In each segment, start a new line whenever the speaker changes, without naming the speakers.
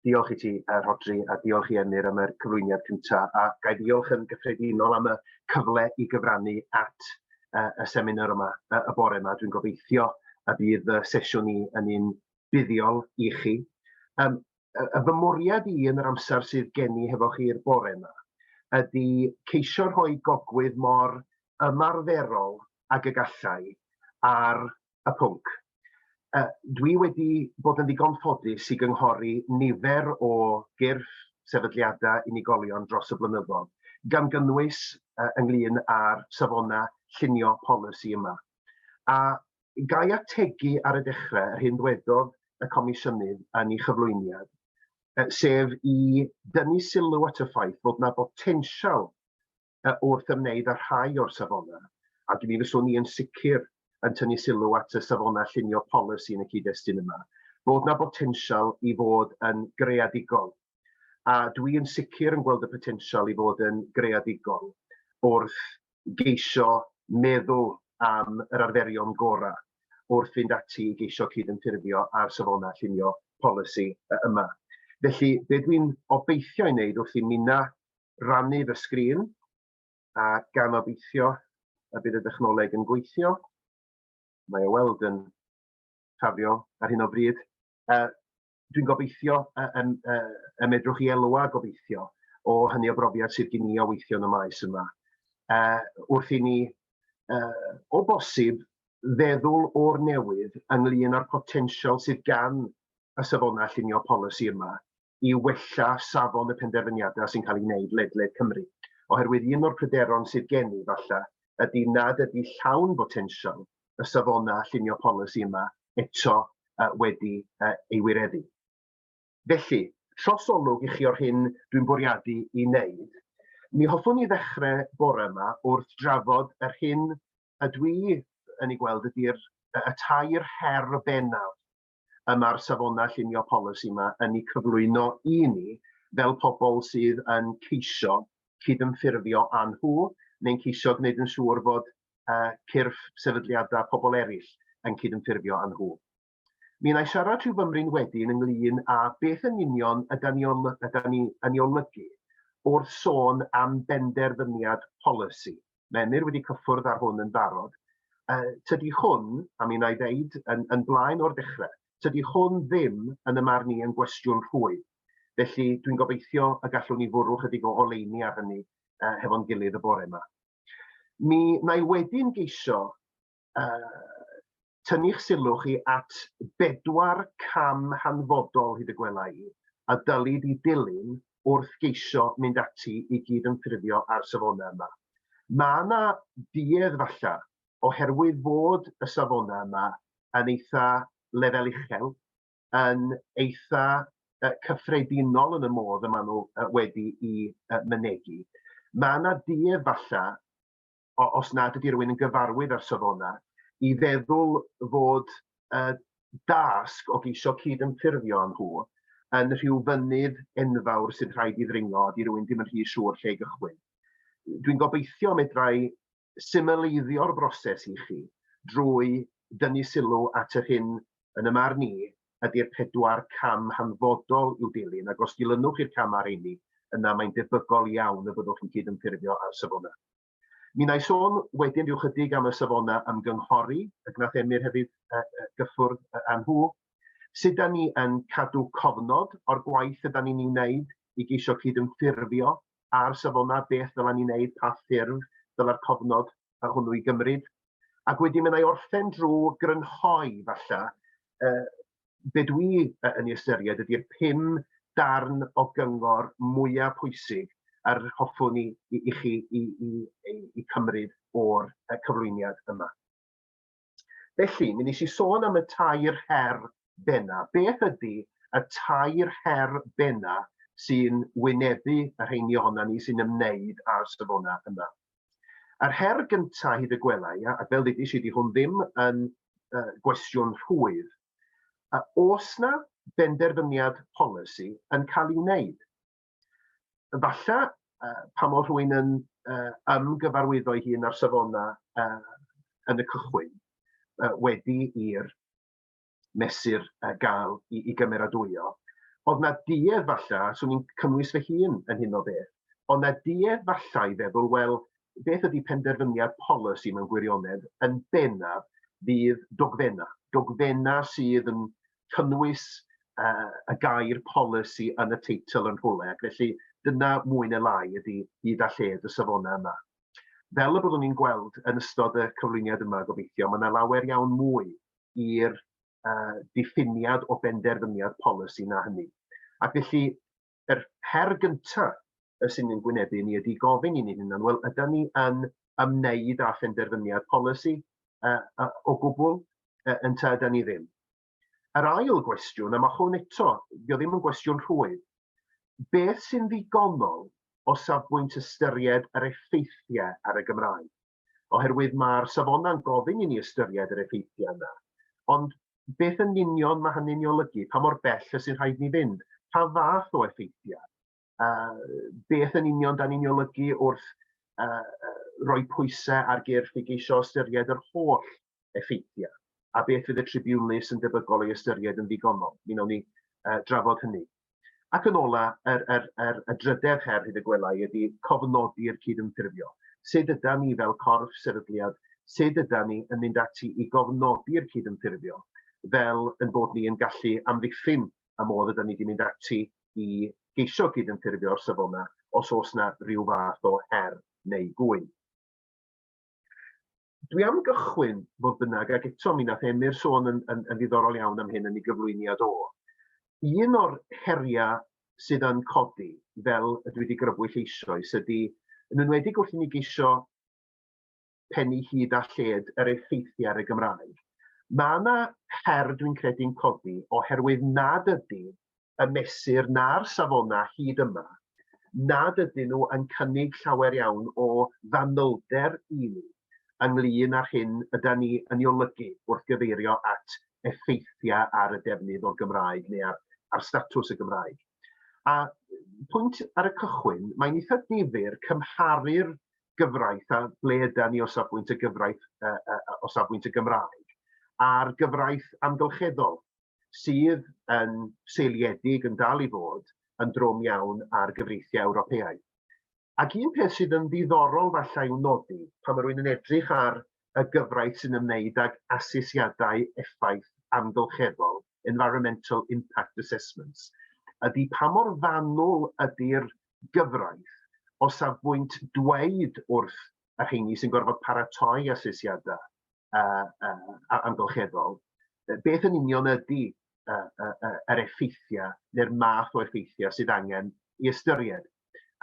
Diolch I ti, Rodri, a diolch I Emyr am y cyflwyniad cyntaf, a gai diolch yn gyffredinol am y cyfle I gyfrannu at y seminar yma, y bore yma. Dwi'n gobeithio a bydd y sesiwn ni yn un buddiol I chi. Y fy mwriad I yn yr amser sydd gen I hefo chi'r bore yma ydy ceisio rhoi gogwydd mor ymarferol ag y gallai ar y pwnc. Dwi wedi bod yn ddigon ffodus I gynghori nifer o gyrff sefydliadau unigolion dros y blynyddoedd, gan gynnwys ynglyn â'r safona llunio polisi yma. A gai ategu ar y dechrau yr hyn dwedodd y Comisiynydd yn ei chyflwyniad, sef I dynnu sylw at y ffaith fod yna botensial wrth ymwneud â rhai o'r safona, ac mi fyswn ni yn sicr yn tynnu sylw at y safona llunio polisi yn y cyd-destun yma, bod yna botensial I fod yn greadigol. A dwi yn sicr yn gweld y potensial I fod yn greadigol wrth geisio meddwl am yr arferion gorau wrth fynd ati I geisio cydymffurfio ar safona llunio polisi yma. Felly, be dwi'n obeithio I wneud wrth I mina rannu fy sgrin, a gan obeithio y bydd y dechnoleg yn gweithio, mae o weld yn ffafrio ar hyn o bryd. Dwi'n gobeithio y medrwch I elwa gobeithio o hynny o brofiad sydd gen I o weithio yn y maes yma. Wrth I ni, o bosib, feddwl o'r newydd ynglyn â'r potensial sydd gan y safona llunio polisi yma I wella safon y penderfyniadau sy'n cael ei wneud ledled Cymru. Oherwydd un o'r pryderon sydd gen I falle ydy nad ydy llawn potensial y safona llunio polisi yma eto wedi ei wireddu. Felly, trosolwg I chi o'r hyn dwi'n bwriadu I wneud, mi hoffwn I ddechrau bore yma wrth drafod yr hyn ydw I yn ei gweld ydy'r tair her bennaf yma'r safona llunio polisi yma yn ei cyflwyno I ni fel pobl sydd yn ceisio cydymffurfio â nhw, neu'n ceisio gwneud yn siŵr fod cyrff sefydliadau pobl eraill yn cydymffurfio â nhw. Mi wna I siarad rhyw fymryn wedyn ynglyn â beth yn union ydyn ni yn ei olygu wrth sôn am benderfyniad polisi. Mae Emyr wedi cyffwrdd ar hwn yn barod. Tydi hwn, a mi wna I ddeud yn blaen o'r dechrau, tydi hwn ddim yn y marn I yn gwestiwn rhwydd. Felly dwi'n gobeithio y gallwn ni fwrw chydig o oleuni ar hynny hefo'n gilydd y bore yma. Mi wna I wedyn geisio tynnu'ch sylw chi at 4 cam hanfodol hyd y gwela I, a dylid I dilyn wrth geisio mynd ati I gydymffurfio ar safona yma. Mae yna duedd falle oherwydd fod y safona yma yn eitha lefel uchel, yn eitha cyffredinol yn y modd y maen nhw wedi I mynegu. Mae yna duedd falle, os nad ydy rhywun yn gyfarwydd ar safona, I feddwl fod dasg o geisio cydymffurfio â nhw yn rhyw fynydd enfawr sy'n rhaid I ddringo, di rhywun ddim yn rhy siŵr lle gychwyn. Dwi'n gobeithio medrai symleiddio'r broses I chi drwy dynnu sylw at yr hyn yn y marn I ydy'r 4 cam hanfodol i'w dilyn, ac os dilynwch i'r cam ar eini, yna mae'n debygol iawn y byddwch chi'n cydymffurfio ar safona. Mi wna I sôn wedyn rhyw chydig am y safona ymgynghori, ac nath Emyr hefyd gyffwrdd â nhw, sut da ni yn cadw cofnod o'r gwaith ydyn ni'n ei wneud I geisio cydymffurfio ar safona, beth dylan ni'n wneud, pa ffurf dyla'r cofnod hwnnw I gymryd. Ac wedyn mi wna I orffen drwy grynhoi falle be dwi yn ei ystyried ydy'r 5 darn o gyngor mwyaf pwysig ar hoffwn I chi I cymryd o'r cyflwyniad yma. Felly, mi nes I sôn am y tair her benna. Beth ydy y tair her benna sy'n wynebu y rheini ohonan ni sy'n ymwneud â'r safona yma? Yr her gyntaf hyd y gwelai, ac fel ddudis I, di hwn ddim yn gwestiwn rhwydd, oes na benderfyniad polisi yn cael ei wneud. Falle pan oedd rhywun yn ymgyfarwyddo ei hun ar safona yn y cychwyn wedi i'r mesur gael I gymeradwyo, Oedd na duedd falle, swn i'n cynnwys fy hun yn hyn o beth, ond na duedd falle i feddwl, wel, beth ydy penderfyniad polisi mewn gwirionedd yn bennaf fydd dogfenna. Dogfenna sydd yn cynnwys y gair polisi yn y teitl yn rhywle, ac felly dyna mwy neu lai ydy hyd a lled y safonau yma. Fel y byddwn ni'n gweld yn ystod y cyflwyniad yma gobeithio, mae yna lawer iawn mwy i'r diffiniad o benderfyniad polisi na hynny. Ac felly, yr her gyntaf sy'n ni'n gwynebu ni ydy gofyn i ni hynny, wel, ydym ni yn ymwneud â phenderfyniad polisi o gwbl, yn ta ydym ni ddim. Yr ail gwestiwn, a mae hwn eto, dio ddim yn gwestiwn rhwydd, beth sy'n ddigonol o safbwynt ystyried yr effeithiau ar y Gymraeg? Oherwydd mae'r safonau'n gofyn i ni ystyried yr effeithiau yna. Ond beth yn union mae hynny'n ei olygu? Pa mor bell sy'n rhaid ni fynd? Pa fath o effeithiau? Beth yn union da ni'n ei olygu wrth roi pwysau ar gyrff i geisio ystyried yr holl effeithiau? A beth fydd y tribiwnlys yn debygol ei ystyried yn ddigonol? Mi wnawn ni drafod hynny. Ac yn ola, y drydedd her hyd y gwelai ydy cofnodi'r cydymffurfio. Sut yda ni fel corff sefydliad, sut yda ni yn mynd ati i gofnodi'r cydymffurfio, fel yn bod ni yn gallu amddiffyn y modd ydym ni wedi mynd ati i geisio cydymffurfio'r safona os oes yna rhyw fath o her neu gwyn. Dwi am gychwyn fodd bynnag, ac eto mi nath Emyr sôn yn ddiddorol iawn am hyn yn ei gyflwyniad o. Un o'r heriau sydd yn codi, fel dwi wedi grybwyll eisoes, ydy, yn enwedig wrth i ni geisio pennu hyd a lled yr effeithiau ar y Gymraeg. Mae yna her dwi'n credu'n codi oherwydd nad ydy y mesur na'r safona hyd yma, nad ydyn nhw yn cynnig llawer iawn o fanylder i ni ynglyn â'r hyn ydym ni yn ei olygu wrth gyfeirio at effeithiau ar y defnydd o'r Gymraeg neu ar statws y Gymraeg. A pwynt ar y cychwyn, mae'n eitha difyr cymharu'r gyfraith a ble ydym ni o safbwynt y gyfraith o safbwynt y Gymraeg a'r gyfraith amgylcheddol sydd yn seiliedig yn dal i fod yn drwm iawn ar gyfreithiau Ewropeaidd. Ac un peth sydd yn ddiddorol falle i'w nodi pan mae rhywun yn edrych ar y gyfraith sy'n ymwneud ag asesiadau effaith amgylcheddol, environmental impact assessments, ydy pa mor fanwl ydy'r gyfraith o safbwynt dweud wrth y rheini sy'n gorfod paratoi asesiadau amgylcheddol, beth yn union ydy yr effeithiau neu'r math o effeithiau sydd angen i ystyried.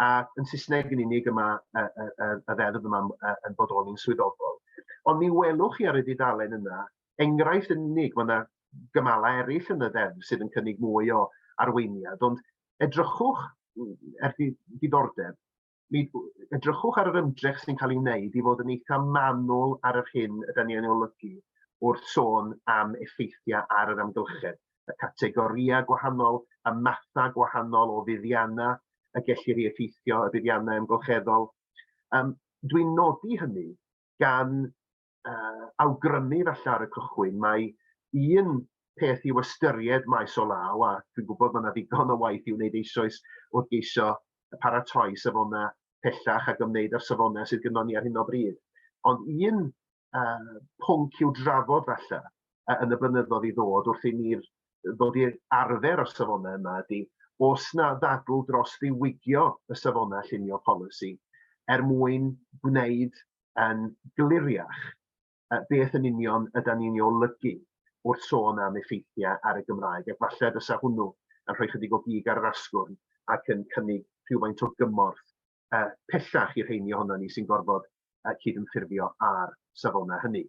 A yn Saesneg yn unig yma y ddeddf yma yn bodoli'n swyddogol. Ond mi welwch chi ar y dudalen yna, enghraifft yn unig, mae yna gymalau eraill yn y ddeddf sydd yn cynnig mwy o arweiniad, ond edrychwch er diddordeb, edrychwch ar yr ymdrech sy'n cael ei wneud i fod yn eitha manwl ar yr hyn ydym ni yn olygu wrth sôn am effeithiau ar yr amgylchedd. Y categorïau gwahanol, y mathau gwahanol o fuddiannau, y gellir ei effeithio y buddiannau amgylcheddol. Dwi'n nodi hynny gan awgrymu falle ar y cychwyn, mae un peth i'w ystyried maes o law, a dwi'n gwybod mae yna ddigon o waith i'w wneud eisoes wrth geisio paratoi safonau pellach ac ymwneud â'r safonau sydd gynnon ni ar hyn o bryd. Ond un pwnc i'w drafod falle yn y blynyddoedd i ddod wrth i ni ddod i'r arfer o'r safonau yma ydy, os na ddadl dros ddiwygio y safonau llunio polisi mwyn gwneud yn gliriach beth yn union ydym ni'n ei olygu wrth sôn am effeithiau ar y Gymraeg. Ac falle dysa hwnnw yn rhoi chydig o gig ar yr asgwrn ac yn cynnig rhywfaint o gymorth pellach i'r rheini ohono ni sy'n gorfod cydymffurfio ar safonau hynny.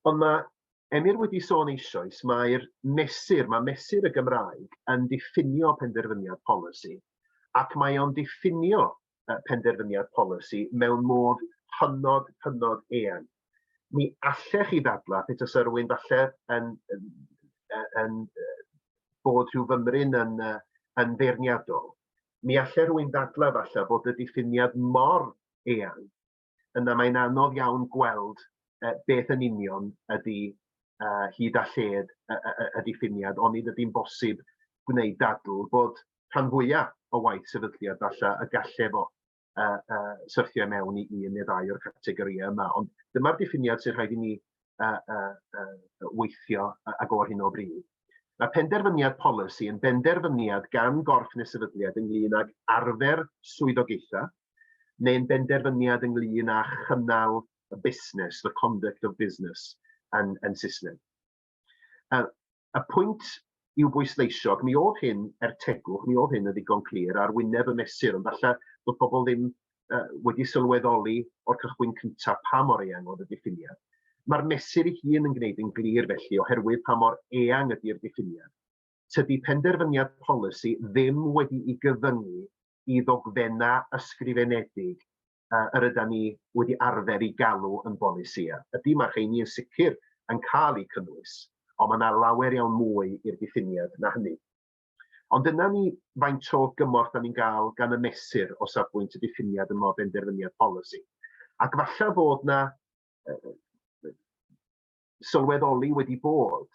Ond mae Emyr wedi sôn eisoes, mae mesur y Gymraeg yn diffinio penderfyniad polisi, ac mae o'n diffinio penderfyniad polisi mewn modd hynod eang. Mi allech chi ddadlau, petas rhywun falle yn bod rhyw fymryn yn feirniadol, mi allai rhywun ddadlau falle bod y diffiniad mor eang, yna mae'n anodd iawn gweld beth yn union ydy hyd a lled y diffiniad, ond nid ydy'n bosib gwneud dadl bod rhan fwyaf o waith sefydliad falle y galle fo syrthio mewn i un neu ddau o'r categorïau yma. Ond dyma'r diffiniad sy'n rhaid i ni weithio ag o'r hyn o bryd. Mae penderfyniad polisi yn benderfyniad gan gorff neu sefydliad ynglyn ag arfer swyddogaethau, neu'n benderfyniad ynglyn â chynnal y busnes, the conduct of business yn Saesneg. Y pwynt i'w bwysleisio, mi oedd hyn tegwch, mi oedd hyn yn ddigon clir ar wyneb y mesur, ond falle bod pobl ddim wedi sylweddoli o'r cychwyn cyntaf pa mor eang oedd y diffiniad. Mae'r mesur ei hun yn gwneud yn glir felly oherwydd pa mor eang ydy'r diffiniad. Tydi penderfyniad polisi ddim wedi ei gyfyngu i ddogfenna ysgrifenedig yr ydym ni wedi arfer i galw yn bolisïau. Ydy mae'r rheini yn sicr yn cael eu cynnwys, ond mae yna lawer iawn mwy i'r diffiniad na hynny. Ond dyna ni faint o gymorth da ni'n gael gan y mesur o safbwynt y diffiniad yma o benderfyniad polisi. Ac falle fod na sylweddoli wedi bod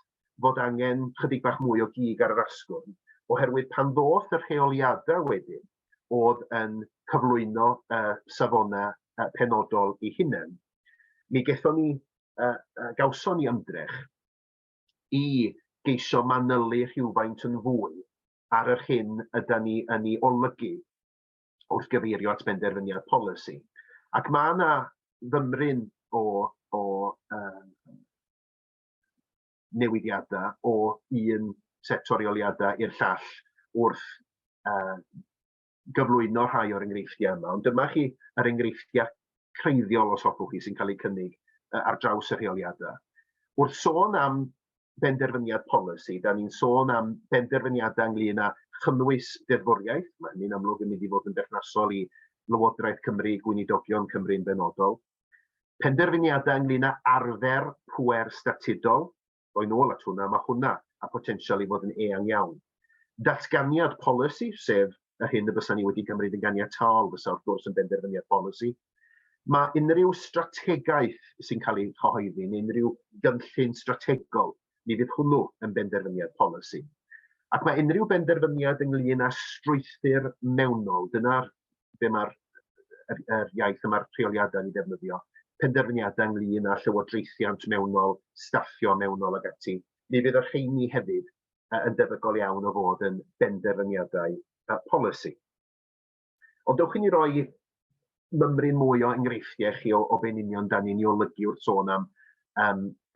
fod angen chydig bach mwy o gig ar yr asgwrn, oherwydd pan ddoth y rheoliadau wedyn oedd yn cyflwyno safona penodol eu hunain, mi gawson ni ymdrech i geisio manylu rhywfaint yn fwy ar yr hyn ydym ni yn ei olygu wrth gyfeirio at benderfyniad polisi. Ac mae yna fymryn o newidiadau o un set o reoliadau i'r llall wrth gyflwyno rhai o'r enghreifftiau yma. Ond dyma chi yr enghreifftiau creiddiol os hoffwch chi sy'n cael eu cynnig ar draws y rheoliadau. Wrth sôn am benderfyniad polisi, da ni'n sôn am benderfyniadau ynglyn â chynnwys deddfwriaeth. Mae hynny'n amlwg yn mynd i fod yn berthnasol i Lywodraeth Cymru, Gweinidogion Cymru'n benodol. Penderfyniadau ynglyn â arfer pŵer statudol, o'i nôl at hwnna, mae hwnna a potensial i fod yn eang iawn. Datganiad polisi, sef y hyn y bysa ni wedi cymryd yn ganiatol, fysa wrth gwrs yn benderfyniad polisi. Mae unrhyw strategaeth sy'n cael ei chyhoeddi, neu unrhyw gynllun strategol, mi fydd hwnnw yn benderfyniad polisi. Ac mae unrhyw benderfyniad ynglyn â strwythur mewnol, dyna be mae'r iaith yma'r rheoliadau ni defnyddio, penderfyniadau ynglyn â llywodraethiant mewnol, staffio mewnol ag ati, mi fydd y rheini hefyd yn debygol iawn o fod yn benderfyniadau polisi. Ond dewch i ni roi mymryn mwy o enghreifftiau chi o be'n union da ni'n ei olygu wrth sôn am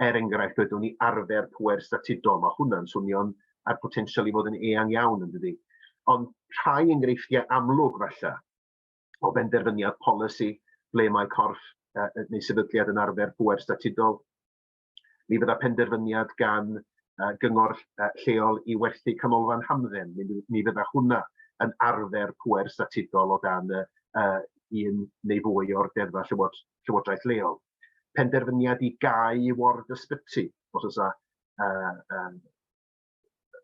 enghraifft wedwn ni arfer pŵer statudol. Mae hwnna'n swnio'n ar potensial i fod yn eang iawn yn dydi. Ond rhai enghreifftiau amlwg falle o benderfyniad polisi ble mae corff neu sefydliad yn arfer pŵer statudol. Mi fydda penderfyniad gan gyngor lleol i werthu canolfan hamdden. Mi fydda hwnna yn arfer pŵer statudol o dan un neu fwy o'r deddfa llywodraeth leol. Penderfyniad i gau i ward ysbyty, os oes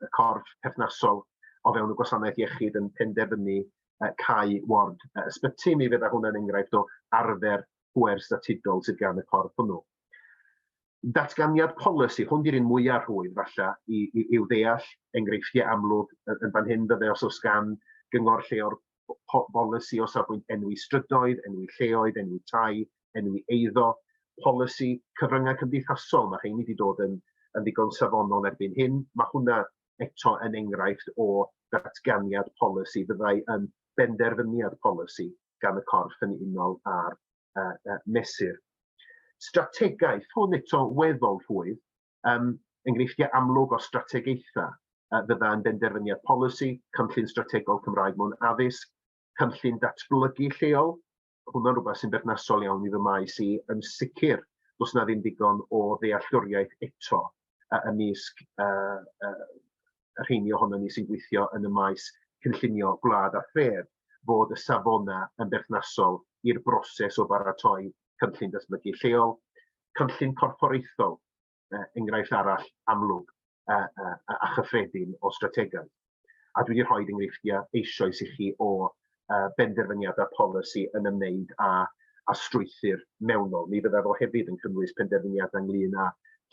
y corff perthnasol o fewn y gwasanaeth iechyd yn penderfynu cau ward ysbyty, mi fydda hwnna'n enghraifft o arfer pŵer statudol sydd gan y corff hwnnw. Datganiad polisi, hwn di'r un mwyaf rhwydd falle i'w ddeall enghreifftiau amlwg yn fan hyn fydde os oes gan gyngor lleo'r polisi o safbwynt enwi strydoedd, enwi lleoedd, enwi tai, enwi eiddo, polisi cyfryngau cymdeithasol. Mae rheini wedi dod yn ddigon safonol erbyn hyn. Mae hwnna eto yn enghraifft o datganiad polisi, byddai yn benderfyniad polisi gan y corff yn unol ar mesur. Strategaeth, hwn eto weddol rhwydd, enghreifftiau amlwg o strategaethau fydda yn benderfyniad polisi, cynllun strategol Cymraeg mewn addysg, cynllun datblygu lleol. Hwna'n rhywbeth sy'n berthnasol iawn i fy maes i yn sicr does na ddim digon o ddealltwriaeth eto ymysg y rheini ohonon ni sy'n gweithio yn y maes cynllunio gwlad a thref fod y safona yn berthnasol i'r broses o baratoi cynllun datblygu lleol, cynllun corfforaethol, enghraifft arall amlwg a chyffredin o strategaeth. A dwi wedi rhoi enghreifftiau eisoes i chi o benderfyniadau polisi yn ymwneud â strwythur mewnol. Mi fydda fo hefyd yn cynnwys penderfyniadau ynglyn â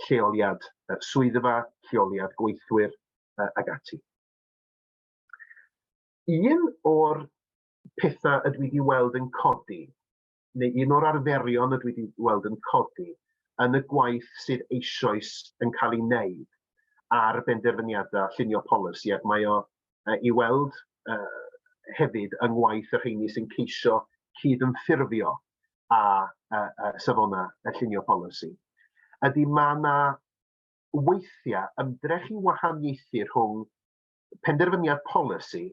lleoliad swyddfa, lleoliad gweithwyr ag ati. Un o'r pethau ydw i wedi weld yn codi, neu un o'r arferion ydw i wedi weld yn codi, yn y gwaith sydd eisoes yn cael ei wneud ar benderfyniadau llunio polisi, ac mae o i weld hefyd yng ngwaith y rheini sy'n ceisio cydymffurfio a safonau y llunio polisi, ydy mae yna weithiau ymdrech i wahaniaethu rhwng penderfyniad polisi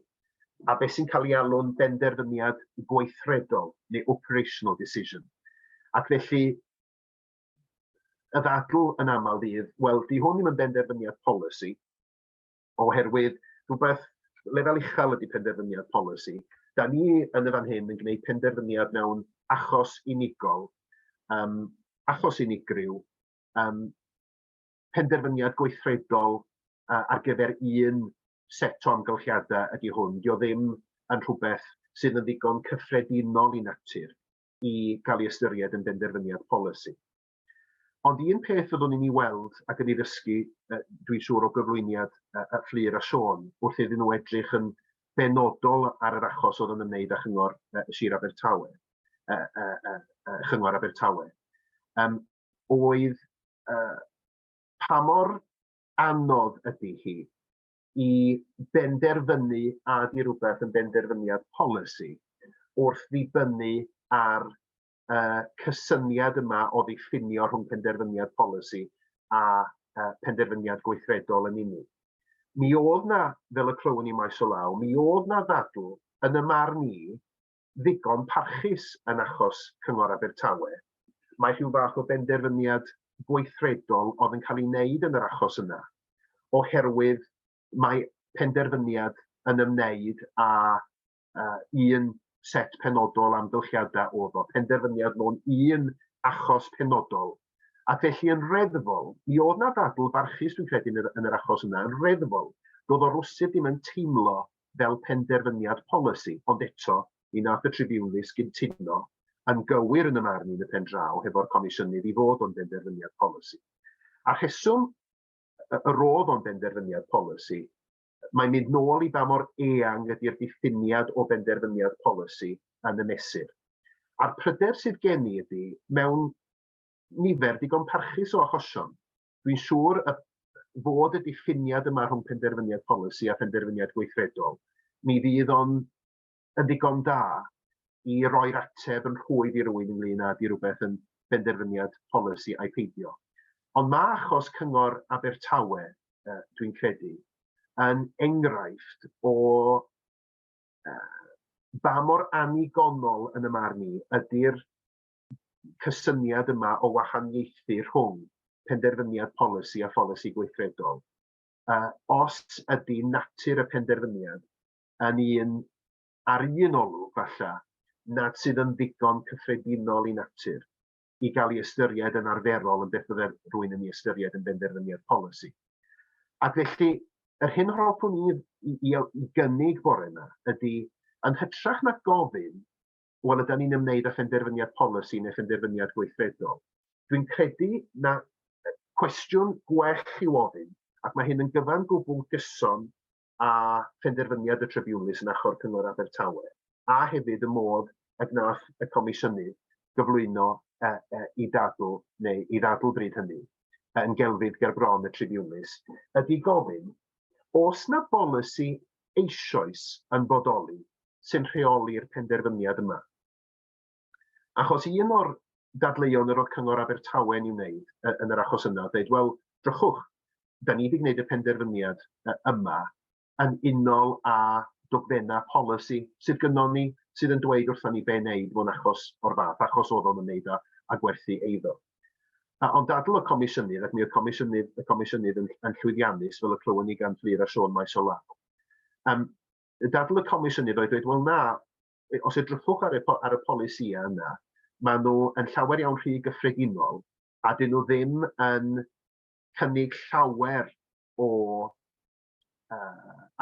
a beth sy'n cael ei alw'n benderfyniad gweithredol neu operational decision. Ac felly, y ddadl yn aml fydd, wel, di hwn ddim yn benderfyniad polisi, oherwydd rhywbeth lefel uchel ydy penderfyniad polisi. Da ni yn y fan hyn yn gwneud penderfyniad mewn achos unigol, achos unigryw, penderfyniad gweithredol ar gyfer un set o amgylchiadau ydy hwn. Dio ddim yn rhywbeth sydd yn ddigon cyffredinol i natur i gael ei ystyried yn benderfyniad polisi. Ond un peth fyddwn ni'n ei weld ac yn ei ddysgu, dwi'n siŵr o gyflwyniad Fflir a Siôn, wrth iddyn nhw edrych yn benodol ar yr achos oedd yn ymwneud â chyngor Sir Abertawe, chyngor Abertawe, oedd pa mor anodd ydy hi i benderfynu a di rhywbeth yn benderfyniad polisi wrth ddibynnu ar cysyniad yma o ddiffinio rhwng penderfyniad polisi a penderfyniad gweithredol yn unig. Mi oedd na, fel y clywon ni maes o law, mi oedd na ddadl yn y marn i ddigon parchus yn achos cyngor Abertawe. Mae rhyw fath o benderfyniad gweithredol oedd yn cael ei wneud yn yr achos yna, oherwydd mae penderfyniad yn ymwneud â un set penodol amgylchiadau oedd o, penderfyniad mewn un achos penodol. Ac felly yn reddfol, mi oedd na ddadl barchus dwi'n credu yn yr achos yna, yn reddfol, doedd o rwsyd ddim yn teimlo fel penderfyniad polisi, ond eto, mi nath y Tribiwnlys gyntuno yn gywir yn y marn i'n y pen draw hefo'r comisiynydd i fod o'n benderfyniad polisi. A'r rheswm y roedd o'n benderfyniad polisi, mae'n mynd nôl i ba mor eang ydy'r diffiniad o benderfyniad polisi yn y mesur. A'r pryder sydd gen i ydy, mewn nifer digon parchus o achosion, dwi'n siŵr fod y diffiniad yma rhwng penderfyniad polisi a penderfyniad gweithredol, mi fydd o'n yn ddigon da i roi'r ateb yn rhwydd i rywun ynglyn â di rhywbeth yn benderfyniad polisi a'i peidio. Ond mae achos cyngor Abertawe, dwi'n credu, yn enghraifft o ba mor anigonol yn y marn i ydy'r cysyniad yma o wahaniaethu rhwng penderfyniad polisi a pholisi gweithredol. Os ydy natur y penderfyniad yn un ar un olwg falle, nad sydd yn ddigon cyffredinol i natur i gael ei ystyried yn arferol yn beth byddai rhywun yn ei ystyried yn benderfyniad polisi. Ac felly, yr hyn hoffwn i gynnig bore yma ydy, yn hytrach na gofyn, wel ydyn ni'n ymwneud â phenderfyniad polisi neu phenderfyniad gweithredol, dwi'n credu na cwestiwn gwell i'w ofyn, ac mae hyn yn gyfan gwbl gyson a phenderfyniad y Tribiwnlys yn achor cyngor Abertawe, a hefyd y modd y gnath y comisiynydd gyflwyno i ddadl bryd hynny, yn gelfydd ger bron y Tribiwnlys, ydy gofyn, oes na bolisi eisoes yn bodoli sy'n rheoli'r penderfyniad yma? Achos un o'r dadleuon yr oedd cyngor Abertawe i'w wneud yn yr achos yna, dweud, wel, drychwch, da ni wedi gwneud y penderfyniad yma yn unol â dogfenna polisi sydd gynnon ni, sydd yn dweud wrthon ni be wneud fo'n achos o'r fath, achos oedd o'n ymwneud â gwerthu eiddo. Ond dadl y comisiynydd, ac mi oedd y comisiynydd yn llwyddiannus fel y clywon ni gan Fflir a Siôn maes o law. Dadl y comisiynydd oedd dweud, wel na, os edrychwch ar y polisia yna, maen nhw yn llawer iawn rhy gyffredinol, a dyn nhw ddim yn cynnig llawer o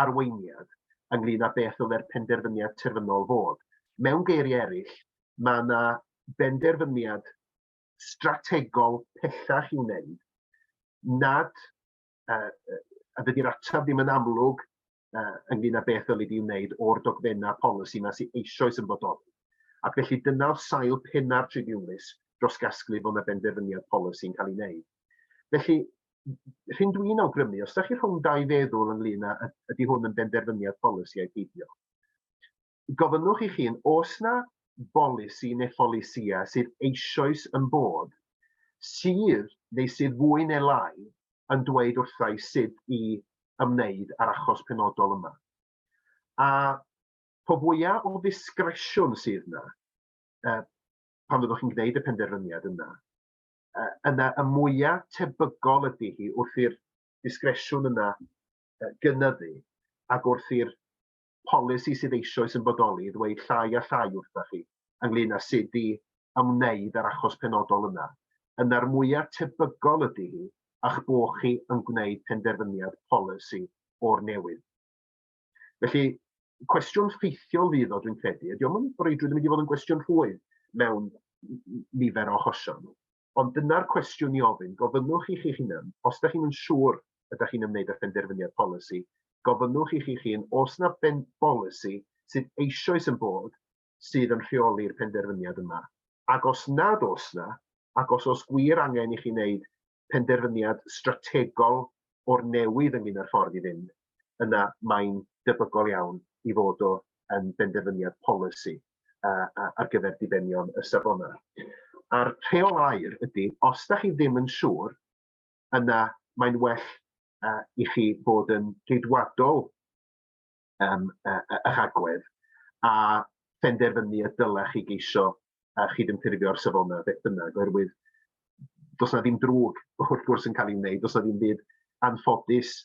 arweiniad ynglyn â beth oedd penderfyniad terfynol fod. Mewn geiriau eraill, mae yna benderfyniad strategol pellach i'w wneud, nad, a dydy'r ateb ddim yn amlwg ynglyn â beth ddylid i'w wneud o'r dogfennau polisi yma sydd eisoes yn bodoli. Ac felly dyna'r sail penna'r tribiwnlys dros gasglu bod yna benderfyniad polisi'n cael ei wneud. Felly, rhywun dwi'n awgrymu, os ydych chi rhwng dau feddwl ynglyn â ydy hwn yn benderfyniad polisi a'i peidio, gofynnwch i chi'n oes na bolisi neu pholisia sydd eisoes yn bod sydd neu sydd fwy neu lai yn dweud wrthai sut i ymwneud ar achos penodol yma. A po fwyaf o ddisgresiwn sydd yna, pan fyddwch chi'n gwneud y penderfyniad yna, yna y mwyaf tebygol ydy hi wrth i'r disgresiwn yna gynyddu ac wrth i'r polisi sydd eisoes yn bodoli ddweud llai a llai wrthych chi ynglyn â sut i ymwneud ar achos penodol yna. Yna'r mwyaf tebygol ydy hi a'ch bod chi yn gwneud penderfyniad polisi o'r newydd. Felly, cwestiwn ffeithiol fydd o dwi'n credu, ydy o'n breuddwyd yn mynd i fod yn gwestiwn rhwydd mewn nifer o achosion. Ond dyna'r cwestiwn i ofyn, gofynnwch i chi'ch hunan, os ydych chi'n siŵr ydych chi'n ymwneud â penderfyniad polisi, gofynnwch i chi'ch hun, os na polisi sydd eisoes yn bod sydd yn rheoli'r penderfyniad yma. Ac os nad oes na, ac os gwir angen i chi wneud penderfyniad strategol o'r newydd ynglyn â'r ffordd i fynd, yna mae'n debygol iawn i fod o yn benderfyniad polisi ar gyfer dibenion y safona. A'r rheol air ydy, os da chi ddim yn siŵr, yna mae'n well i chi bod yn geidwadol eich agwedd a phenderfynu y dylech chi geisio chydymffurfio'r safona beth bynnag, oherwydd does na ddim drwg wrth gwrs yn cael ei wneud, does na ddim byd anffodus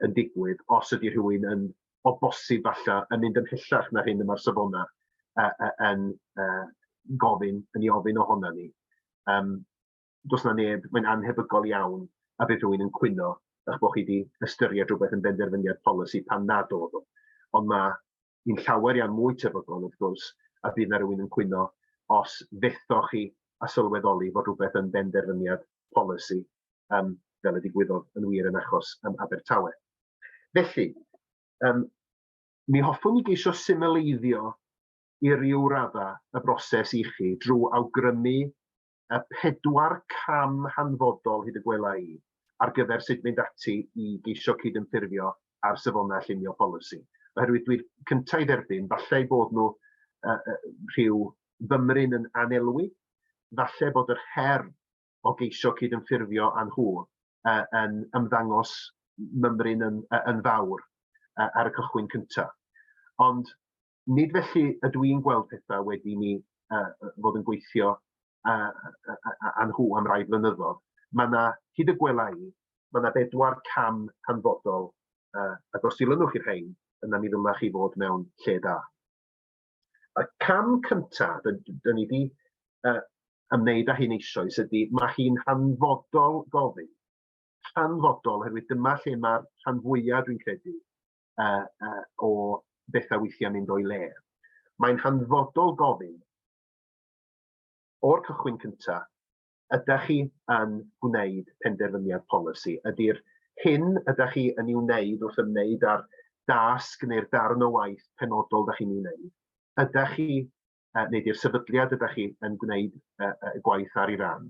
yn digwydd os ydy rhywun yn o bosib falle yn mynd ymhellach na hyn yma'r safona yn i ofyn ohona ni. Does na neb, mae'n anhebygol iawn a bydd rhywun yn cwyno eich bod chi wedi ystyried rhywbeth yn benderfyniad polisi pan nad oedd o. Ond mae'n llawer iawn mwy tebygol wrth gwrs a bydd na rhywun yn cwyno os fethoch chi a sylweddoli fod rhywbeth yn benderfyniad polisi fel y digwyddodd yn wir yn achos Abertawe. Felly, mi hoffwn ni geisio symleiddio i ryw radda y broses i chi drwy awgrymu y 4 cam hanfodol hyd y gwela i ar gyfer sut mynd ati i geisio cydymffurfio ar safona llunio polisi. Oherwydd dwi'n cyntaf i dderbyn, falle bod nhw rhyw fymryn yn anelwi, falle bod yr her o geisio cydymffurfio â nhw yn ymddangos mymryn yn fawr ar y cychwyn cyntaf. Ond nid felly ydw i'n gweld pethau wedi ni fod yn gweithio â nhw am rai blynyddoedd. Mae yna, hyd y gwela i, mae yna 4 cam hanfodol, ac os dilynwch i'r rhain, yna mi ddylech chi fod mewn lle da. Y cam cyntaf, dyn ni wedi ymwneud â hyn eisoes, ydy mae hi'n hanfodol gofyn. Hanfodol, oherwydd dyma lle mae'r rhan fwyaf dwi'n credu o bethau weithiau mynd o'i le. Mae'n hanfodol gofyn o'r cychwyn cyntaf, ydych chi yn gwneud penderfyniad polisi? Ydy'r hyn ydych chi yn ei wneud wrth ymwneud â'r dasg neu'r darn o waith penodol ydych chi'n ei wneud? Ydych chi, neu di'r sefydliad ydych chi yn gwneud y gwaith ar ei ran?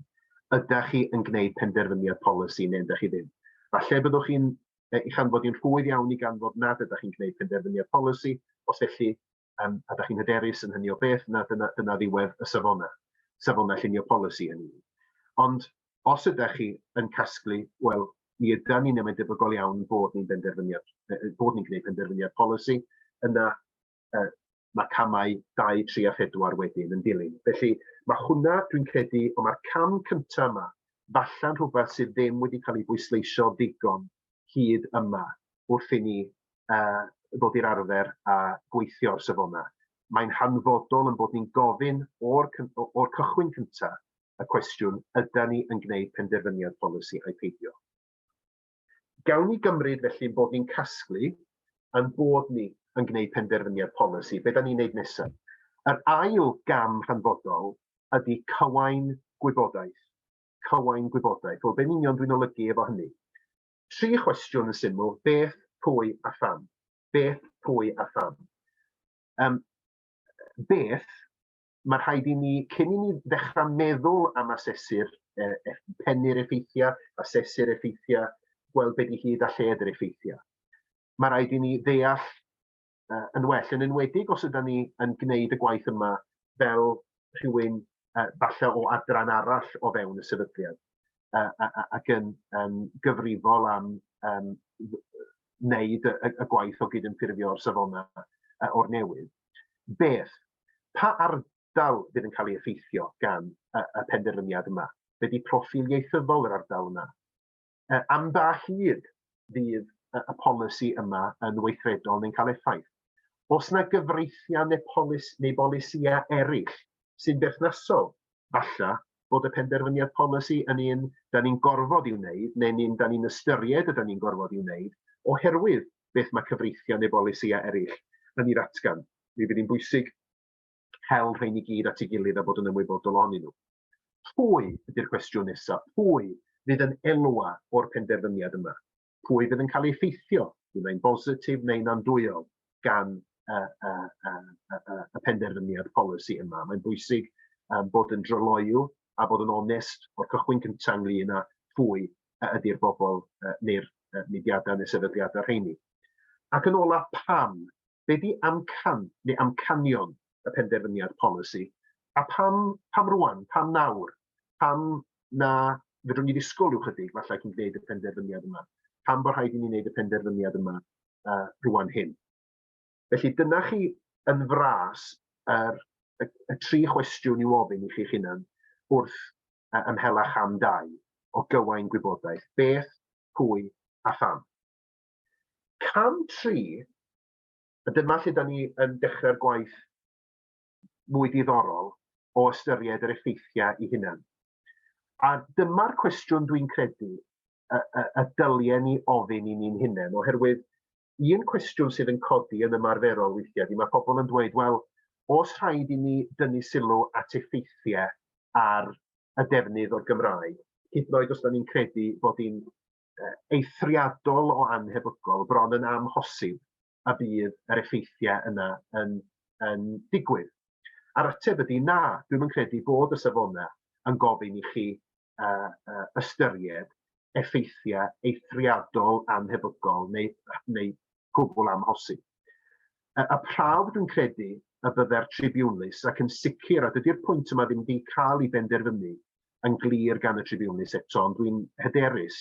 Ydych chi yn gwneud penderfyniad polisi neu ydych chi ddim? Falle byddwch chi'n eich anfod i'n rhwydd iawn i ganfod nad ydych chi'n gwneud penderfyniad polisi, os felly ydych chi'n hyderus yn hynny o beth, dyna ddiwedd y safona llunio polisi hynny. Ond os ydych chi yn casglu, wel, mi yda ni'n ymwneud debygol iawn bod ni'n gwneud penderfyniad polisi, yna mae camau 2, 3 a 4 wedyn yn dilyn. Felly mae hwnna dwi'n credu, ond mae'r cam cyntaf yma, falle'n rhywbeth sydd ddim wedi cael ei bwysleisio digon hyd yma wrth i ni ddod i'r arfer a gweithio'r safona. Mae'n hanfodol yn bod ni'n gofyn o'r cychwyn cyntaf y cwestiwn, ydyn ni yn gwneud penderfyniad polisi a'i peidio. Gawn ni gymryd felly bod ni'n casglu yn bod ni yn gwneud penderfyniad polisi, beth da ni'n gwneud nesaf. Yr ail gam hanfodol ydy cywain gwybodaeth. Cywain gwybodaeth. Wel, be'n union dwi'n olygu efo hynny? Tri cwestiwn yn syml, beth, pwy a pham. Beth, pwy a pham. Beth, mae rhaid i ni, cyn i ni ddechrau meddwl am asesu'r pennu'r effeithiau, asesu'r effeithiau, gweld beth i hyd a lled yr effeithiau. Mae rhaid i ni ddeall yn well, yn enwedig os ydym ni yn gwneud y gwaith yma fel rhywun falle o adran arall o fewn y sefydliad ac yn gyfrifol am wneud y gwaith o gydymffurfio'r safonau o'r newydd. Beth? Pa ardal fydd yn cael ei effeithio gan y penderfyniad yma? Be di proffil ieithyddol yr ardal yna? Am ba hyd fydd y polisi yma yn weithredol neu'n cael effaith? Os yna gyfreithiau neu bolisia eraill sy'n berthnasol, falle bod y penderfyniad polisi yn un da ni'n gorfod i'w wneud, neu un da ni'n ystyried y da ni'n gorfod i'w wneud, oherwydd beth mae cyfreithiau neu bolisia eraill yn ei ratgan. Mi fydd hi'n bwysig hel rhain i gyd at ei gilydd a bod yn ymwybodol ohonyn nhw. Pwy ydy'r cwestiwn nesaf? Pwy fydd yn elwa o'r penderfyniad yma? Pwy fydd yn cael ei effeithio? Fydd mae'n bositif neu'n andwyol gan y penderfyniad polisi yma. Mae'n bwysig bod yn dryloyw a bod yn onest o'r cychwyn cyntaf ynglyn â pwy ydy'r bobl neu'r mudiadau neu sefydliadau rheini. Ac yn ola pam, be di amcan neu amcanion y penderfyniad polisi, a pam rwan, pam nawr, pam na fydrwn ni ddisgwyl i'w chydig falle cyn gwneud y penderfyniad yma, pam bod rhaid i ni wneud y penderfyniad yma rwan hyn. Felly dyna chi yn fras y tri cwestiwn i'w ofyn i chi'ch hunan wrth ymhelach am dau o gywain gwybodaeth. Beth, pwy a pham. Cam 3, a dyma lle da ni yn dechrau'r gwaith mwy diddorol o ystyried yr effeithiau i hunan. A dyma'r cwestiwn dwi'n credu y dylien ni ofyn i ni'n hunan, oherwydd un cwestiwn sydd yn codi yn ymarferol weithiau, mae pobl yn dweud, wel, os rhaid i ni dynnu sylw at effeithiau ar y defnydd o'r Gymraeg, hyd yn oed os da ni'n credu bod hi'n eithriadol o anhebygol, bron yn amhosib a bydd yr effeithiau yna yn digwydd. A'r ateb ydy na, dwi'n yn credu bod y safonau yn gofyn i chi ystyried effeithiau eithriadol anhebygol neu gwbl amhosib. Y prawf dwi'n credu y bydde'r tribiwnlys ac yn sicr, a dydy'r pwynt yma ddim wedi cael ei benderfynu yn glir gan y tribiwnlys eto, ond dwi'n hyderus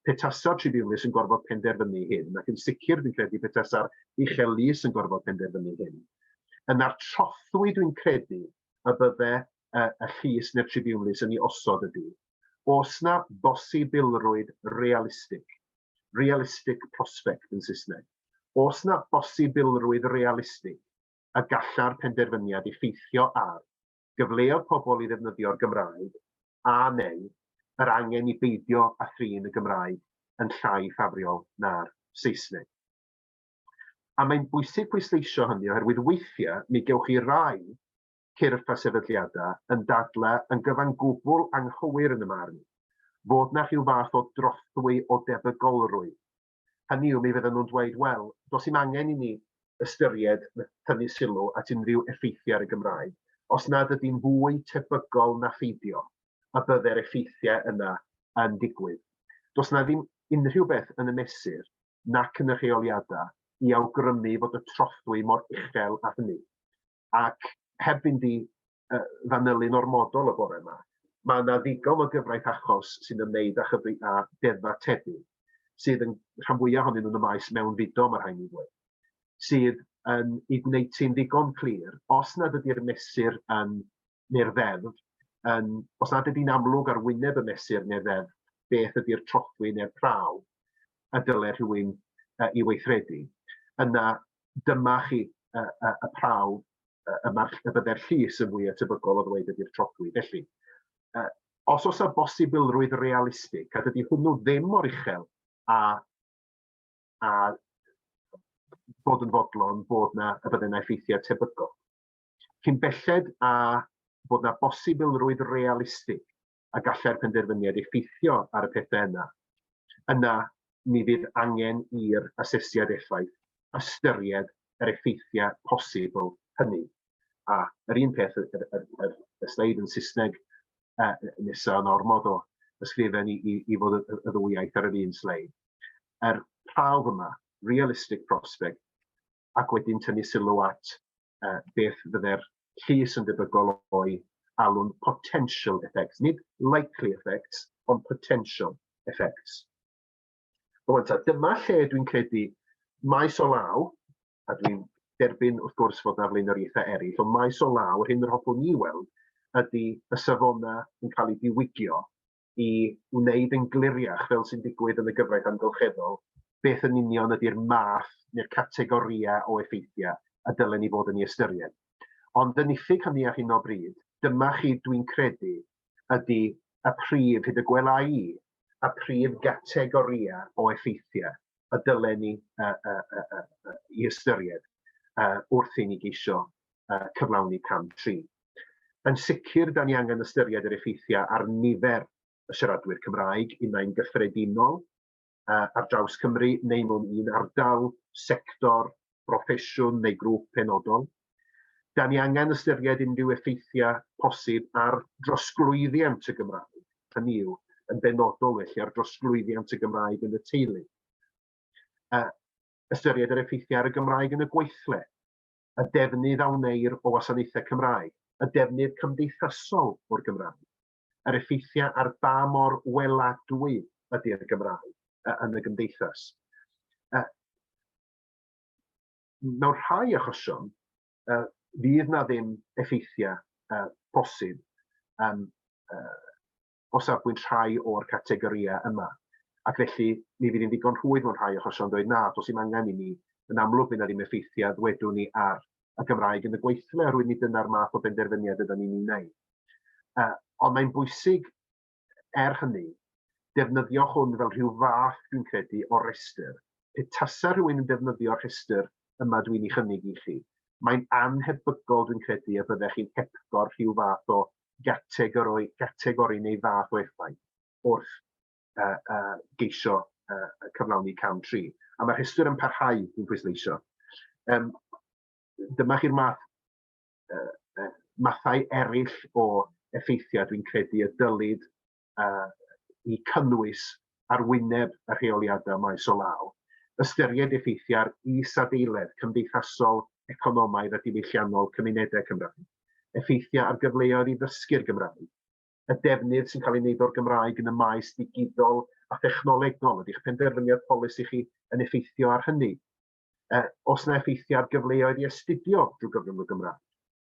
petasa'r tribiwnlys yn gorfod penderfynu hyn, ac yn sicr dwi'n credu petasa'r uchelus yn gorfod penderfynu hyn. Yna'r trothwy dwi'n credu y bydde y llys neu'r tribiwnlys yn ei osod ydy, os na bosibilrwydd realistic prospect yn Saesneg, os na bosibilrwydd realistig a galla'r penderfyniad effeithio ar gyfleoedd pobl i ddefnyddio'r Gymraeg a neu yr angen i beidio a thrin y Gymraeg yn llai ffafriol na'r Saesneg. A mae'n bwysig pwysleisio hynny oherwydd weithiau mi gewch chi rai cyrff a sefydliadau yn dadlau yn gyfan gwbl anghywir yn y marn, fod na rhyw fath o drothwy o debygolrwydd. Hynny yw, mi fydden nhw'n dweud, wel, does dim angen i ni ystyried tynnu sylw at unrhyw effeithiau ar y Gymraeg, os nad ydy'n fwy tebygol na pheidio a bydde'r effeithiau yna yn digwydd. Does na ddim unrhyw beth yn y mesur nac yn y rheoliadau i awgrymu fod y trothwy mor uchel a hynny. Ac heb fynd i fanylu'n ormodol y bore yma, mae yna ddigon o gyfraith achos sy'n ymwneud â deddfa tebyg, sydd yn rhan fwyaf ohonyn nhw'n y maes mewnfudo, mae'r rhain i ddweud, sydd yn ei gwneud sy'n ddigon clir, os nad ydy'r mesur neu'r ddeddf, os nad ydy'n amlwg ar wyneb y mesur neu'r ddeddf, beth ydy'r trothwy neu'r praw, a dyle rhywun i weithredu, yna dyma chi y praw y bydde'r llys yn fwy tebygol o ddweud ydy'r trothwy. Felly, os oes y bosibilrwydd realistig, a dydy hwnnw ddim mor uchel a bod yn fodlon bod na y bydde na effeithiau tebygol. Cyn belled a bod na bosibilrwydd realistig a gallai'r penderfyniad effeithio ar y pethau yna mi fydd angen i'r asesiad effaith ystyried yr effeithiau posibl hynny. A yr un peth, y sleid yn Saesneg nesaf yn ormod o ysgrifen i fod y ddwy iaith ar yr un sleid. Yr prawf yma, realistic prospect, ac wedyn tynnu sylw at beth fydde'r llys yn debygol o'i alw'n potential effects, nid likely effects, ond potential effects. Dyma lle dwi'n credu maes o law, a dwi'n derbyn wrth gwrs fod na flaenoriaethau eraill, ond maes o law, yr hyn yr hoffwn ni weld, ydy y safona yn cael ei diwygio i wneud yn gliriach fel sy'n digwydd yn y gyfraith amgylcheddol, beth yn union ydy'r math neu'r categoria o effeithiau a dylen ni fod yn ei ystyried. Ond yn diffyg hynny ar hyn o bryd, dyma chi dwi'n credu ydy y prif, hyd y gwela i, y prif gategoria o effeithiau a dylen ni i ystyried wrth i ni geisio cyflawni cam 3. Yn sicr, da ni angen ystyried yr effeithiau ar nifer y siaradwyr Cymraeg, unau'n gyffredinol ar draws Cymru neu mewn un ardal, sector, broffesiwn neu grŵp penodol. Da ni angen ystyried unrhyw effeithiau posib ar drosglwyddiant y Gymraeg. Hynny yw, yn benodol felly ar drosglwyddiant y Gymraeg yn y teulu. Ystyried yr effeithiau ar y Gymraeg yn y gweithle, y defnydd awneir o wasanaethau Cymraeg, y defnydd cymdeithasol o'r Gymraeg, yr effeithiau ar ba mor weladwy ydy'r Gymraeg yn y gymdeithas. Mewn rhai achosion, fydd na ddim effeithiau posib o safbwynt rhai o'r categoria yma. Ac felly, mi fydd yn ddigon rhwydd mewn rhai achosion dweud na, does dim angen i ni, yn amlwg fydd na ddim effeithiau ddwedwn ni ar y Gymraeg yn y gweithle, rwy'n ni dyna'r math o benderfyniad ydyn ni'n ei wneud. Ond mae'n bwysig hynny, defnyddio hwn fel rhyw fath, dwi'n credu, o restr. Pe tasa rhywun yn defnyddio'r restr yma dwi'n ei chynnig i chi, mae'n anhebygol, dwi'n credu, y byddech chi'n hepgor rhyw fath o gategori neu fath o effaith wrth geisio cyflawni cam 3. A mae'r rhestr yn parhau, dwi'n pwysleisio. Dyma chi'r mathau eraill o effeithiau dwi'n credu y dylid i cynnwys ar wyneb y rheoliadau maes o law. Ystyried effeithiau ar is-adeiledd cymdeithasol, economaidd a diwylliannol cymunedau Cymraeg. Effeithiau ar gyfleoedd i ddysgu'r Gymraeg. Y defnydd sy'n cael ei wneud o'r Gymraeg yn y maes digidol a thechnolegol. Ydy'ch penderfyniad polisi chi yn effeithio ar hynny? Os na effeithio ar gyfleoedd i astudio drwy gyfrwng y Gymraeg?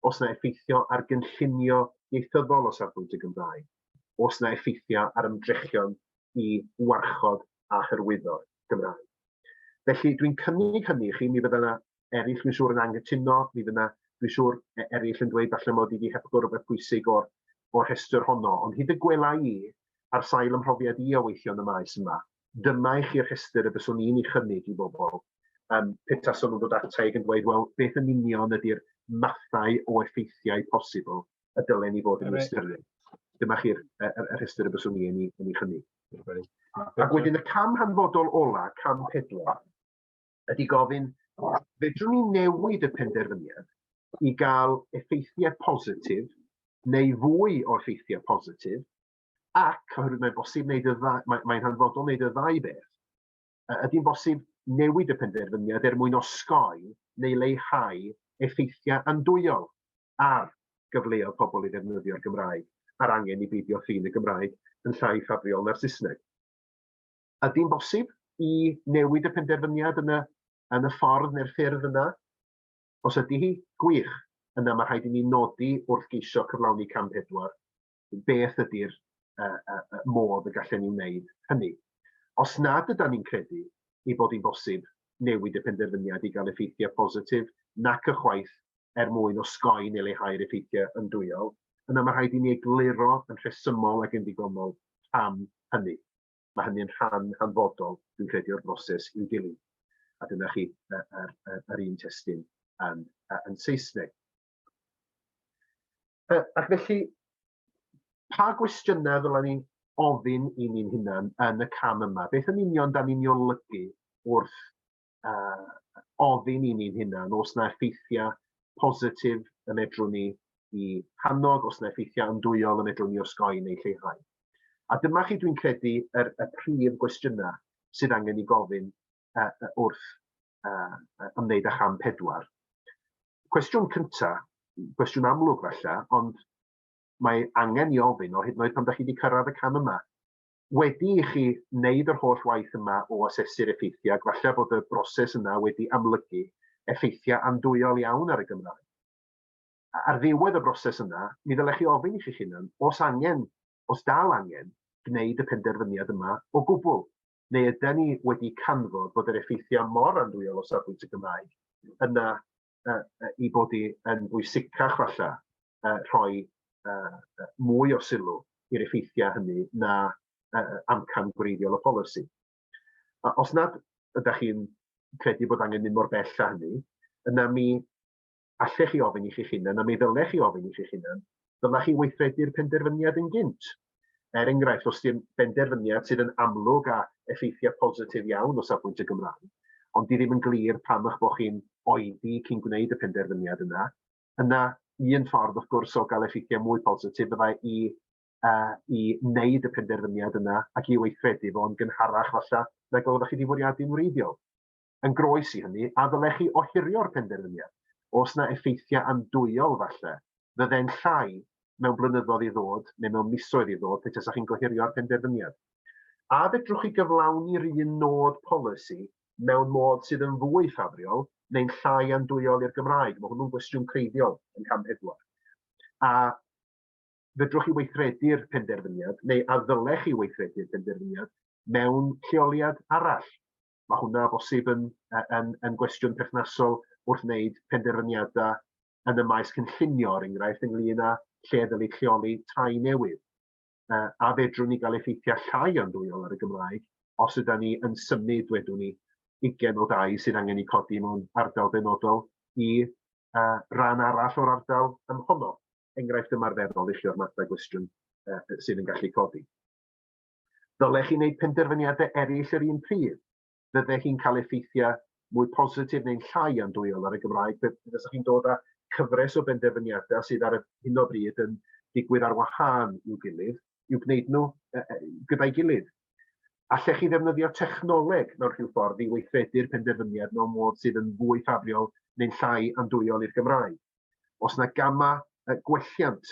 Os na effeithio ar gynllunio ieithyddol o safbwynt y Gymraeg? Os na effeithio ar ymdrechion i warchod a hyrwyddo'r Gymraeg? Felly dwi'n cynnig hynny i chi, mi fydda yna eraill dwi'n siŵr yn anghytuno, mi fydda dwi'n siŵr eraill yn dweud falle mod i wedi hepgor rhywbeth pwysig o'r rhestr honno, ond hyd y gwela i, ar sail ymhrofiad i o weithio yn y maes yma, dyma i chi'r rhestr y byswn i'n ei chynnig i bobl. Pe tason nhw'n dod ata i yn dweud, wel, beth yn union ydy'r mathau o effeithiau posibl y dylen ni fod yn ystyried. Dyma chi'r rhestr y byswn i'n ei chynnig. Ac wedyn y cam hanfodol ola, cam 4, ydy gofyn, fedrwn ni newid y penderfyniad i gael effeithiau positif neu fwy o effeithiau positif, ac oherwydd mae'n bosib mae'n hanfodol wneud y ddau beth, ydy'n bosib newid y penderfyniad mwyn osgoi neu leihau effeithiau andwyol ar gyfleoedd pobl i ddefnyddio'r Gymraeg a'r angen i beidio ffin y Gymraeg yn llai ffafriol na'r Saesneg. Ydy'n bosib i newid y penderfyniad yn y ffordd neu'r ffyrdd yna? Os ydy hi gwych, yna mae rhaid i ni nodi wrth geisio cyflawni cam 4, beth ydy'r modd y gallen ni wneud hynny. Os nad ydym ni'n credu i bod hi'n bosib newid y penderfyniad i gael effeithiau positif, nac ychwaith mwyn osgoi neu leihau'r effeithiau andwyol, yna mae rhaid i ni egluro yn rhesymol ac yn ddigonol am hynny. Mae hynny'n rhan hanfodol, dwi'n credu, o'r broses i'w gilydd. A dyna chi yr un testyn yn Saesneg. Ac felly, pa gwestiynau ddylen ni ofyn i ni'n hunan yn y cam yma. Beth yn union da ni'n olygu wrth ofyn i ni'n hunan os na effeithiau positif y medrwn ni i hannog, os na effeithiau andwyol y medrwn ni osgoi neu lleihau. A dyma chi dwi'n credu y prif gwestiynau sydd angen i gofyn wrth ymwneud â cham 4. Cwestiwn cyntaf, cwestiwn amlwg falle, ond mae angen i ofyn o hyd yn oed pan da chi wedi cyrraedd y cam yma. Wedi i chi wneud yr holl waith yma o asesu'r effeithiau, falle bod y broses yna wedi amlygu effeithiau andwyol iawn ar y Gymraeg. Ar ddiwedd y broses yna, mi ddylech chi ofyn i chi hunan, os dal angen, gwneud y penderfyniad yma o gwbl, neu ydyn ni wedi canfod bod yr effeithiau mor andwyol o safbwynt y Gymraeg yna i bod yn bwysicach falle rhoi mwy o sylw i'r effeithiau hynny na amcan gwreiddiol y polisi. Os nad ydych chi'n credu bod angen mynd mor bell â hynny, yna mi allech chi ofyn i chi hunan, a mi ddylech chi ofyn i chi hunan, dylech chi weithredu'r penderfyniad yn gynt. Enghraifft, os di'n benderfyniad sydd yn amlwg a effeithiau positif iawn o safbwynt y Gymraeg, ond di ddim yn glir pam eich bod chi'n oedi cyn gwneud y penderfyniad yna, yna un ffordd wrth gwrs o gael effeithiau mwy positif byddai i wneud y penderfyniad yna ac i weithredu fo'n gynharach falle na goddech chi wedi fwriadu'n wreiddiol. Yn groes i hynny, a ddylech chi ohirio'r penderfyniad. Os na effeithiau andwyol falle, fydde'n llai mewn blynyddoedd i ddod, neu mewn misoedd i ddod, pe tasach chi'n gohirio'r penderfyniad. A fedrwch chi gyflawni'r un nod polisi mewn modd sydd yn fwy ffafriol, neu'n llai andwyol i'r Gymraeg. Mae hwnnw'n gwestiwn creiddiol yn cam 4. A fedrwch chi weithredu'r penderfyniad, neu a ddylech chi weithredu'r penderfyniad mewn lleoliad arall. Mae hwnna bosib yn gwestiwn perthnasol wrth wneud penderfyniadau yn y maes cynllunio, enghraifft ynglŷn â lle ddylid lleoli tai newydd. A fedrwn ni gael effeithiau llai andwyol ar y Gymraeg os ydym ni yn symud, wedwn ni, 20 o dai sydd angen i codi mewn ardal benodol i ran arall o'r ardal honno. Enghraifft ymarferol i chi o'r mathau gwestiwn sydd yn gallu codi. Ddylech chi wneud penderfyniadau eraill yr un pryd. Fyddech chi'n cael effeithiau mwy positif neu'n llai andwyol ar y Gymraeg, byddech chi'n dod â cyfres o benderfyniadau sydd ar hyn o bryd yn digwydd ar wahân i'w gilydd, i'w gwneud nhw gyda'i gilydd. Allech chi ddefnyddio technoleg mewn rhyw ffordd i weithredu'r penderfyniad mewn modd sydd yn fwy ffafriol neu'n llai andwyol i'r Gymraeg. Os na gama gwelliant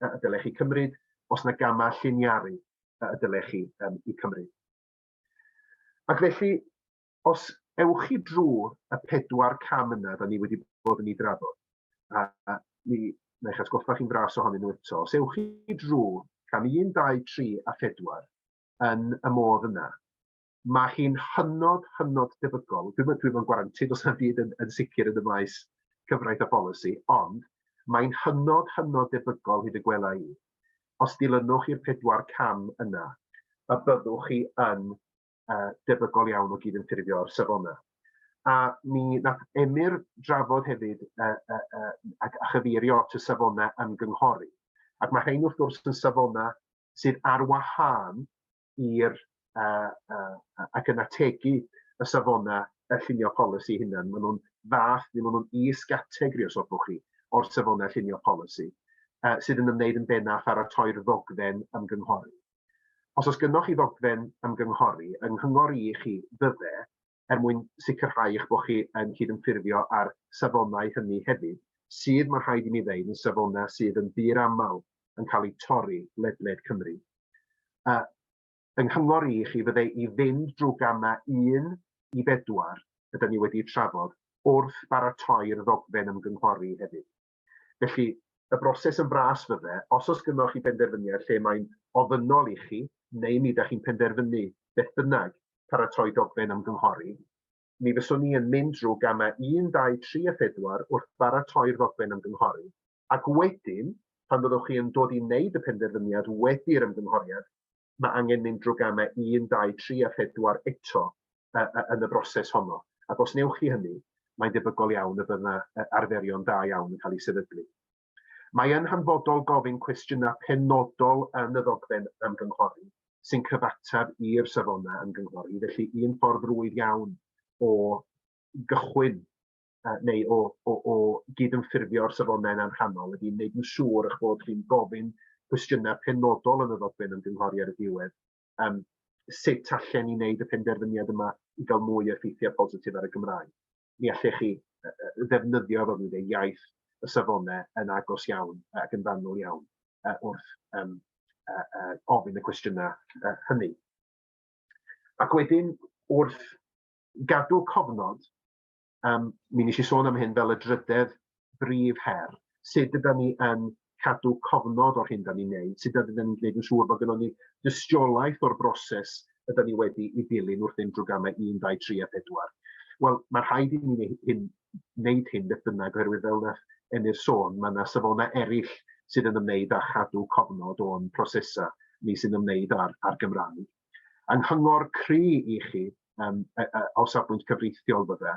y dylech chi cymryd, os na gama lliniaru y dylech chi i cymryd. Ac felly, os ewch chi drwy y 4 cam yna da ni wedi bod yn ei drafod, a na'ch atgoffa chi'n fras ohonyn nhw eto, os ewch chi drwy cam 1, 2, 3 a 4 yn y modd yna, mae hi'n hynod debygol, dwi'n gwarantid os na byd yn sicr yn y maes cyfraith a polisi, ond mae'n hynod debygol hyd y gwela i. Os dilynwch i'r 4 cam yna, a byddwch chi yn debygol iawn o gydymffurfio'r safona. A mi nath Emyr drafod hefyd a chyfeirio at y safona ymgynghori. Ac mae rhain wrth gwrs yn safona sydd ar wahân i'r ac yn ategu y safona y llunio polisi hunan. Maen nhw'n fath, neu maen nhw'n is-gategori os hoffwch chi, o'r safona llunio polisi, sydd yn ymwneud yn bennaf ar y toi'r ddogfen ymgynghori. Os gennych chi ddogfen ymgynghori, yng nghyngori i chi fydde, mwyn sicrhau eich bod chi yn cydymffurfio ar safonau hynny hefyd, sydd mae'n rhaid i mi ddeud yn safona sydd yn bir aml yn cael ei torri ledled Cymru. Yng nghyngori i chi fydde i fynd drwy gama 1 i 4 ydym ni wedi trafod wrth baratoi'r ddogfen ymgynghori hefyd. Felly, y broses yn bras fydde, os gennych chi benderfyniad lle mae'n ofynnol i chi, neu mi ydych chi'n penderfynu beth bynnag paratoi dogfen ymgynghori, mi fyswn ni yn mynd drwy gama 1, 2, 3 a 4 wrth baratoi'r ddogfen ymgynghori, ac wedyn, pan byddwch chi yn dod i wneud y penderfyniad wedi'r ymgynghoriad, mae angen mynd drwy gama 1, 2, 3 a 4 eto yn y broses honno. Ac os newch chi hynny, mae'n debygol iawn y bydd arferion da iawn yn cael ei sefydlu. Mae yn hanfodol gofyn cwestiynau penodol yn y ddogfen ymgynghori, sy'n cyfateb i'r safonau yn gynghori. Felly, un ffordd rwydd iawn o gychwyn neu o gydymffurfio'r safonau'n anhannol ydy wneud yn siŵr eich bod chi'n gofyn cwestiynau penodol yn y ddogfen ymgynghori ar y diwedd. Sut allan i wneud y penderfyniad yma i gael mwy o effeithiau positif ar y Gymraeg. Mi allech chi ddefnyddio fel ni'n dweud iaith y safonau yn agos iawn ac yn fanwl iawn wrth ofyn y cwestiynau hynny. Ac wedyn, wrth gadw cofnod, mi nes i sôn am hyn fel y drydedd brif her, sut ydym ni yn cadw cofnod o'r hyn da ni'n neud, sut ydym ni'n gwneud yn siŵr bod gynnon ni dystiolaeth o'r broses ydym ni wedi ei dilyn wrth unrhyw gamau 1, 2, 3 a 4. Wel, mae rhaid i ni wneud hyn beth bynnag oherwydd fel na Emyr sôn, mae yna safonau eraill sydd yn ymwneud â chadw cofnod o'n prosesau ni sy'n ymwneud ar Gymraeg. Anghyngor cry i chi, o safbwynt cyfreithiol bydde,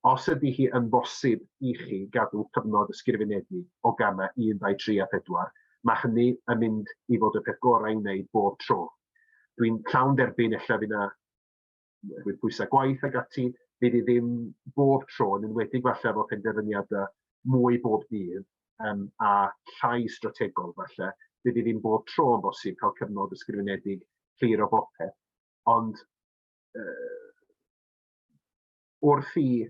os ydy hi yn bosib i chi gadw cyfnod ysgrifenedig o gamau 1, 2, 3 a 4, mae hynny yn mynd i fod y peth gorau i wneud bob tro. Dwi'n llawn derbyn ella fydd yna pwysau gwaith ag ati, fydd i ddim bob tro, yn enwedig falle efo penderfyniadau mwy bob dydd a llai strategol falle, fydd i ddim bob tro yn bosib cael cyfnod ysgrifenedig clir o bopeth. Ond wrth i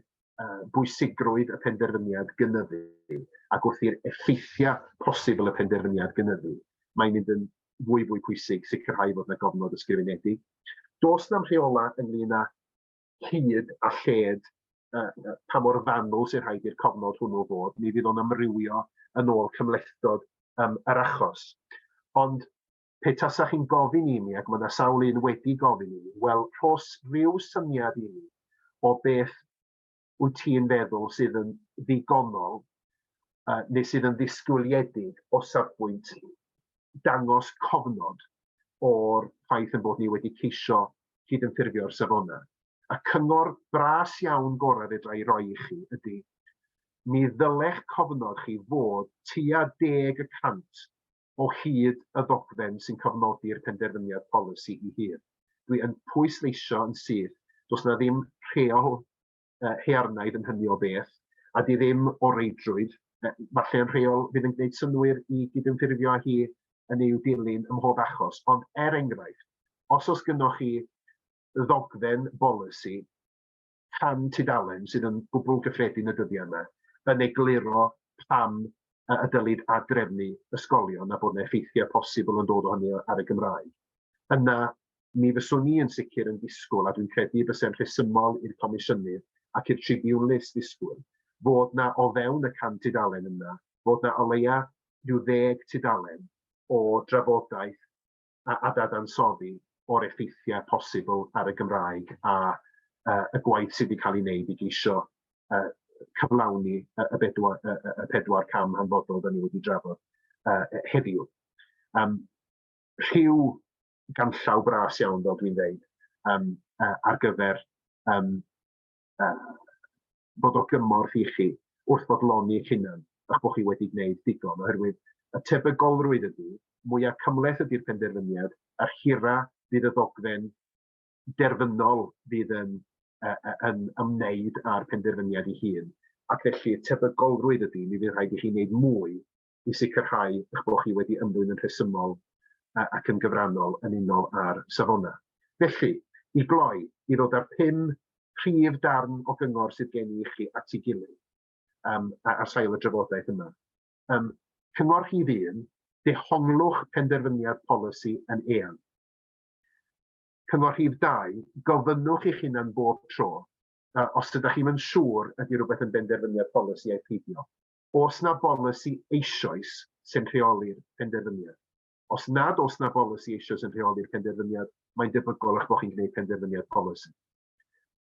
bwysigrwydd y penderfyniad gynyddu ac wrth i'r effeithiau posibl y penderfyniad gynyddu, mae'n mynd yn fwy pwysig sicrhau fod yna gofnod ysgrifenedig. Does na'm rheola ynglŷn â hyd a lled pa mor fanwl sy'n rhaid i'r cofnod hwnnw fod, mi fydd o'n amrywio yn ôl cymlethdod yr achos. Ond pe tasach chi'n gofyn i mi, ac mae yna sawl un wedi gofyn i mi, wel, rhos rhyw syniad i mi o beth wyt ti'n feddwl sydd yn ddigonol neu sydd yn ddisgwyliedig o safbwynt dangos cofnod o'r ffaith yn bod ni wedi ceisio cydymffurfio'r safonau. A cyngor bras iawn gorau fedra i roi i chi ydy, mi ddylech cofnod chi fod tua 10% o hyd y ddogfen sy'n cofnodi'r penderfyniad polisi i hyd. Dwi yn pwysleisio yn syth, does na ddim rheol hearnaidd yn hynny o beth, a di ddim o reidrwydd, falle yn rheol fydd yn gwneud synwyr i gydymffurfio â hi yn ei dilyn ym mhob achos. Ond enghraifft, os gynnoch chi ddogfen bolisi 100 tudalen sydd yn gwbl gyffredin y dyddiau yma, yn egluro pam y dylid adrefnu ysgolion a bod yna effeithiau posibl yn dod o hynny ar y Gymraeg. Yna, mi fyswn ni yn sicr yn disgwyl, a dwi'n credu byse'n rhesymol i'r Comisiynydd ac i'r Tribiwnlys disgwyl, fod na o fewn y 100 tudalen yna, fod na o leia rhyw 10 tudalen o drafodaeth a dadansoddi o'r effeithiau posibl ar y Gymraeg a y gwaith sydd wedi cael ei wneud i geisio cyflawni y 4 cam hanfodol da ni wedi drafod heddiw. Rhyw ganllaw bras iawn, fel dwi'n dweud, ar gyfer bod o gymorth i chi wrth fodloni eich hunan a'ch bod chi wedi gwneud digon, oherwydd y tebygolrwydd ydy, mwyaf cymhleth ydy'r penderfyniad, a'r hira fydd y ddogfen derfynol fydd yn ymwneud â'r penderfyniad ei hun. Ac felly tebygolrwydd ydy, mi fydd rhaid i chi wneud mwy i sicrhau eich bod chi wedi ymddwyn yn rhesymol ac yn gyfrannol yn unol ar safonau. Felly, i gloi, i ddod ar 5 prif darn o gyngor sydd gen i chi at ei gilydd ar sail y drafodaeth yma. Cyngor rhif 1, dehonglwch penderfyniad polisi yn eang. Cyngor rhif 2, gofynnwch eich hunan bob tro, os ydych chi'n yn siŵr ydy rhywbeth yn benderfyniad polisi a'i peidio. Os na bolisi eisoes sy'n rheoli'r penderfyniad. Os nad oes na bolisi eisoes yn rheoli'r penderfyniad, mae'n debygol eich bod chi'n gwneud penderfyniad polisi.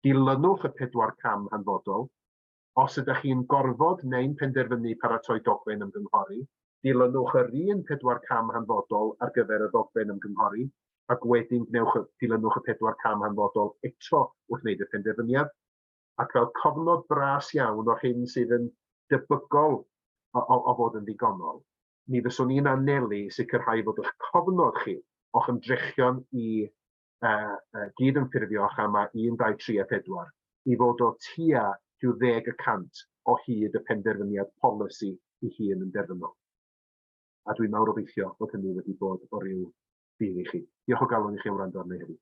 Dilynwch y 4 cam hanfodol. Os ydych chi'n gorfod neu'n penderfynu paratoi dogfen ymgynghori, dilynwch yr un 4 cam hanfodol ar gyfer y ddogfen ymgynghori, ac wedyn dilynwch y 4 cam hanfodol eto wrth wneud y penderfyniad, ac fel cofnod bras iawn o'r hyn sydd yn debygol o fod yn ddigonol, mi fyswn ni'n anelu sicrhau fod eich cofnod chi o'ch ymdrechion i gyd yn ffurfiwch am 1, 2, 3 a 4 i fod o tua 10% o hyd y penderfyniad polisi i hun yn derfynol. A dwi'n mawr obeithio bod hynny wedi bod o ryw ffydd i chi. Diolch o galon i chi am wrando arna i heddiw.